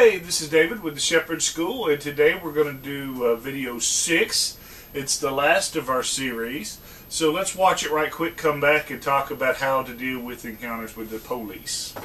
Hey, this is David with the Shepherd School, and today we're going to do video 6. It's the last of our series, so let's watch it right quick, come back and talk about how to deal with encounters with the police.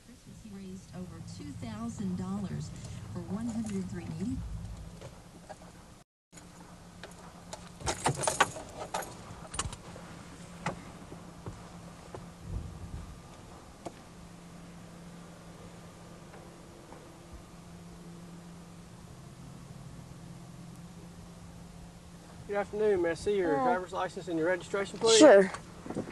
Christmas, he raised over $2,000 for 103 needy. Good afternoon. May I see your driver's license and your registration, please? Sure. All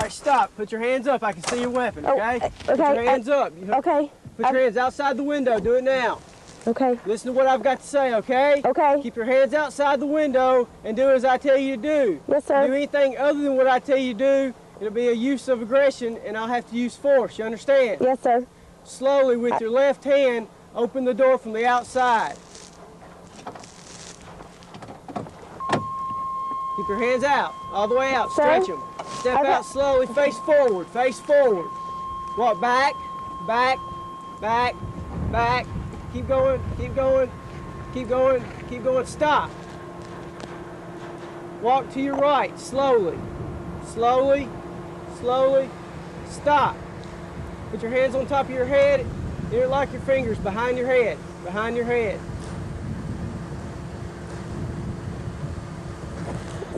right, stop. Put your hands up. I can see your weapon, okay? Okay. Put your hands up. Okay. Put your hands outside the window. Do it now. Okay. Listen to what I've got to say, okay? Okay. Keep your hands outside the window and do as I tell you to do. Yes, sir. Do anything other than what I tell you to do, it'll be a use of aggression and I'll have to use force. You understand? Yes, sir. Slowly, with your left hand, open the door from the outside. Keep your hands out, all the way out. Sir? Stretch them. Step out slowly, face forward, face forward. Walk back, back, back, back. Keep going, keep going, keep going, keep going. Stop. Walk to your right, slowly, slowly, slowly. Stop. Put your hands on top of your head. Interlock your fingers behind your head, behind your head.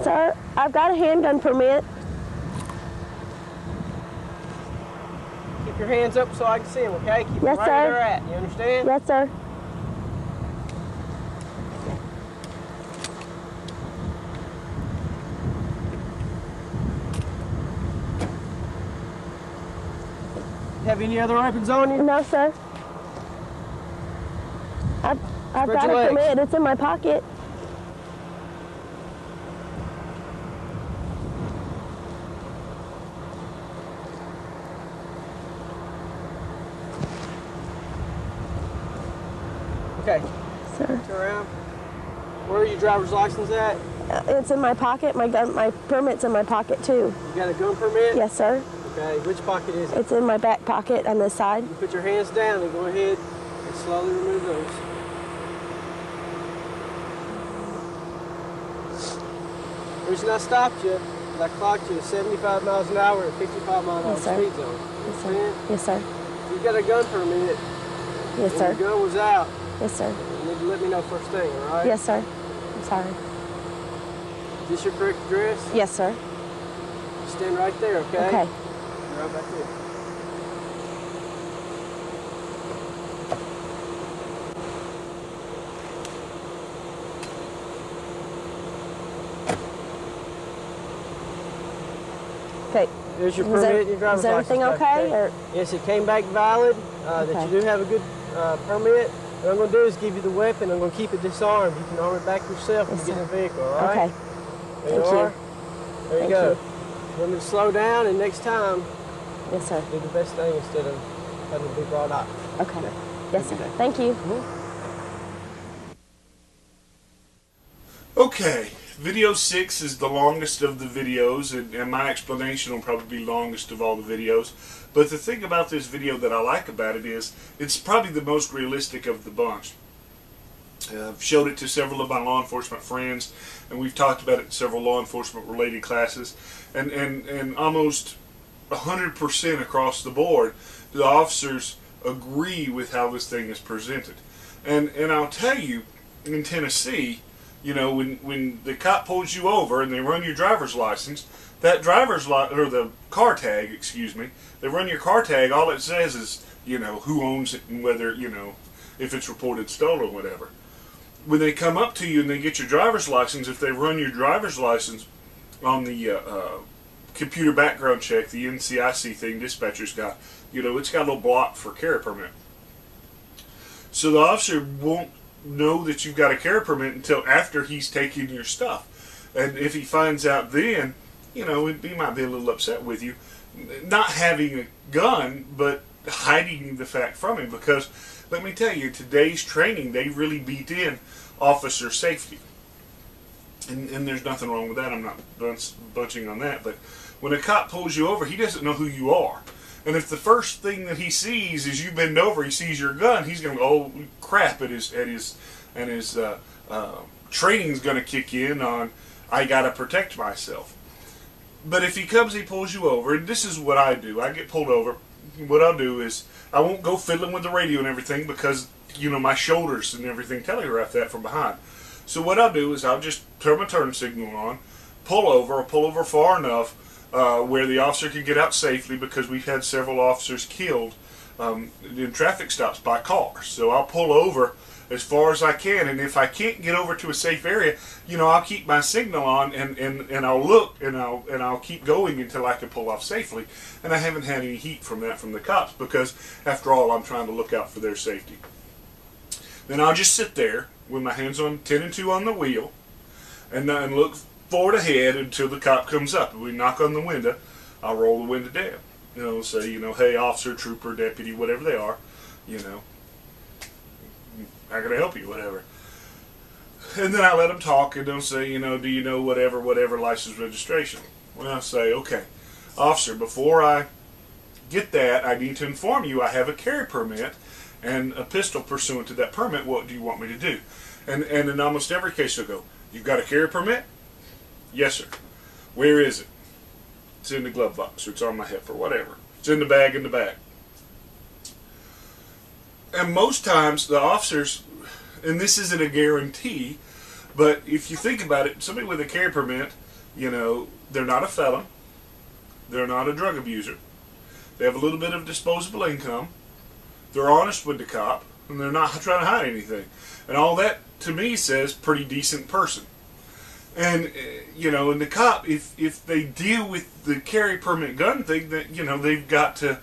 Sir, I've got a handgun permit. Keep your hands up so I can see them, okay? Keep Yes, them right sir. where they're at. You understand? Yes, sir. Have any other weapons on you? No, sir. I've got your a legs. permit. It's in my pocket. Okay. Sir. Turn around. Where are your driver's license at? It's in my pocket. My permit's in my pocket too. You got a gun permit? Yes, sir. Okay. Which pocket is it? It's in my back pocket on this side. You put your hands down and go ahead and slowly remove those. The reason I stopped you is I clocked you at 75 miles an hour and 55 mile an hour Yes, sir. speed zone. Yes, sir. Understand? Yes, sir. If you got a gun permit Yes, and sir. your gun was out, Yes, sir. you need to let me know first thing, all right? Yes, sir. I'm sorry. Is this your correct address? Yes, sir. Stand right there, okay? Okay. Right back there. Okay. There's your Was permit that- and your driver's is everything license. okay, or- Yes, it came back valid, that Okay. you do have a good permit. What I'm going to do is give you the weapon. I'm going to keep it disarmed. You can arm it back yourself when Yes, you get in sir. the vehicle, all right? Okay. There you Thank you. are. There you Thank go. you. Want me to slow down, and next time, Yes, sir. do the best thing instead of having to be brought up. Okay. Yes, sir. Thank you. Okay, video 6 is the longest of the videos, and my explanation will probably be longest of all the videos. But the thing about this video that I like about it is it's probably the most realistic of the bunch. I've showed it to several of my law enforcement friends, and we've talked about it in several law enforcement related classes, and almost 100% across the board, the officers agree with how this thing is presented. And I'll tell you, in Tennessee, you know, when the cop pulls you over and they run your driver's license, that or the car tag, excuse me, they run your car tag, all it says is, you know, who owns it and whether, you know, if it's reported stolen or whatever. When they come up to you and they get your driver's license, if they run your driver's license on the computer background check, the NCIC thing dispatcher's got, you know, it's got a little block for carry permit. So the officer won't know that you've got a carry permit until after he's taken your stuff. And if he finds out then, you know, he might be a little upset with you. Not having a gun, but hiding the fact from him, because let me tell you, today's training, they really beat in officer safety. And there's nothing wrong with that. I'm not bunching on that. But When a cop pulls you over, he doesn't know who you are. And if the first thing that he sees is you bend over, he sees your gun, he's going to go, oh crap, and his training's going to kick in on, I got to protect myself. But if he comes, he pulls you over, and this is what I do. I get pulled over. What I'll do is, I won't go fiddling with the radio and everything because, you know, my shoulders and everything telegraph that from behind. So what I'll do is I'll just turn my turn signal on, pull over far enough where the officer can get out safely, because we've had several officers killed in traffic stops by cars. So I'll pull over as far as I can, and if I can't get over to a safe area, you know, I'll keep my signal on, and I'll look, and I'll keep going until I can pull off safely. And I haven't had any heat from that from the cops, because after all, I'm trying to look out for their safety. Then I'll just sit there with my hands on 10 and 2 on the wheel, and look forward ahead until the cop comes up. If we knock on the window, I'll roll the window down. You know, say, you know, hey, officer, trooper, deputy, whatever they are, you know, how can I help you, whatever. And then I let them talk, and they'll say, you know, do you know whatever license registration? Well, I'll say, okay, officer, before I get that, I need to inform you I have a carry permit and a pistol pursuant to that permit. What do you want me to do? And in almost every case they'll go, you've got a carry permit? Yes, sir. Where is it? It's in the glove box, or it's on my hip, or whatever. It's in the bag in the back. And most times the officers, and this isn't a guarantee, but if you think about it, somebody with a carry permit, you know, they're not a felon, they're not a drug abuser, they have a little bit of disposable income, they're honest with the cop, and they're not trying to hide anything. And all that, to me, says pretty decent person. And, you know, and the cop, if they deal with the carry permit gun thing, that, you know, they've got to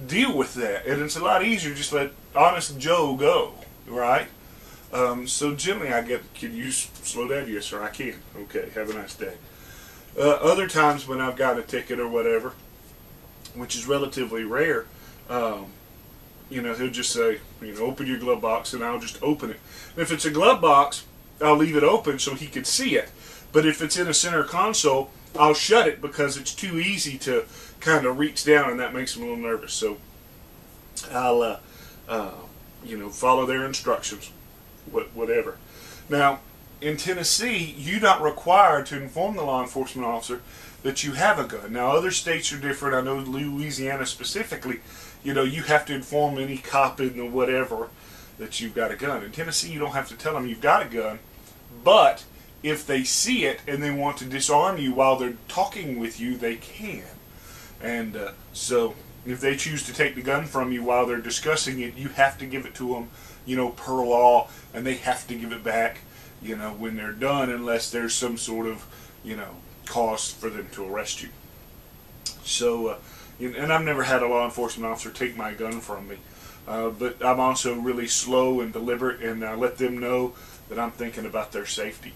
deal with that. And it's a lot easier just let honest Joe go, right? So generally I get, can you slow down? Yes, sir, I can. Okay, have a nice day. Other times when I've got a ticket or whatever, which is relatively rare, you know, he'll just say, you know, open your glove box, and I'll just open it. And if it's a glove box, I'll leave it open so he can see it. But if it's in a center console, I'll shut it because it's too easy to kind of reach down, and that makes him a little nervous. So I'll, you know, follow their instructions, whatever. Now, in Tennessee, you're not required to inform the law enforcement officer that you have a gun. Now, other states are different. I know Louisiana specifically, you know, you have to inform any cop in the whatever that you've got a gun. In Tennessee, you don't have to tell them you've got a gun, but if they see it and they want to disarm you while they're talking with you, they can. And so if they choose to take the gun from you while they're discussing it, you have to give it to them, you know, per law, and they have to give it back, you know, when they're done, unless there's some sort of, you know, cause for them to arrest you. So, and I've never had a law enforcement officer take my gun from me. But I'm also really slow and deliberate, and I let them know that I'm thinking about their safety.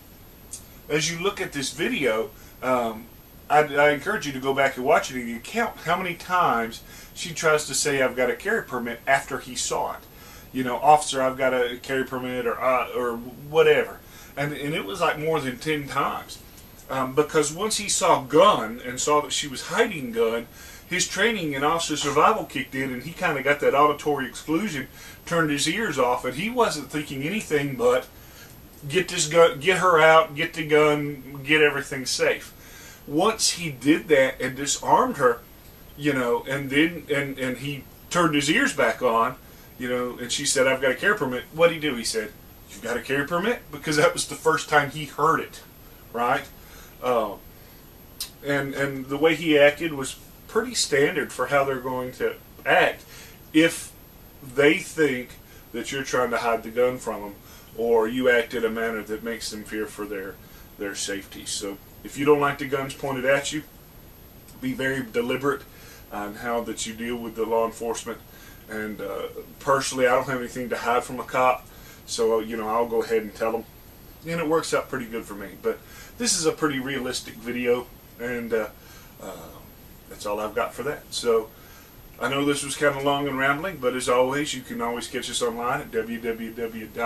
As you look at this video, I encourage you to go back and watch it, and you count how many times she tries to say, I've got a carry permit, after he saw it. You know, officer, I've got a carry permit, or whatever. And it was like more than 10 times. Because once he saw gun and saw that she was hiding gun, his training in officer survival kicked in, and he kind of got that auditory exclusion, turned his ears off, and he wasn't thinking anything but get this gun, get her out, get the gun, get everything safe. Once he did that and disarmed her, you know, and then and he turned his ears back on, you know, and she said, I've got a carry permit. What'd he do? He said, you've got a carry permit? Because that was the first time he heard it, right? And the way he acted was pretty standard for how they're going to act if they think that you're trying to hide the gun from them, or you act in a manner that makes them fear for their safety. So if you don't like the guns pointed at you, be very deliberate on how that you deal with the law enforcement. And personally, I don't have anything to hide from a cop, so you know, I'll go ahead and tell them, and it works out pretty good for me. But this is a pretty realistic video, and that's all I've got for that. So I know this was kind of long and rambling, but as always, you can always catch us online at www.tngun.com.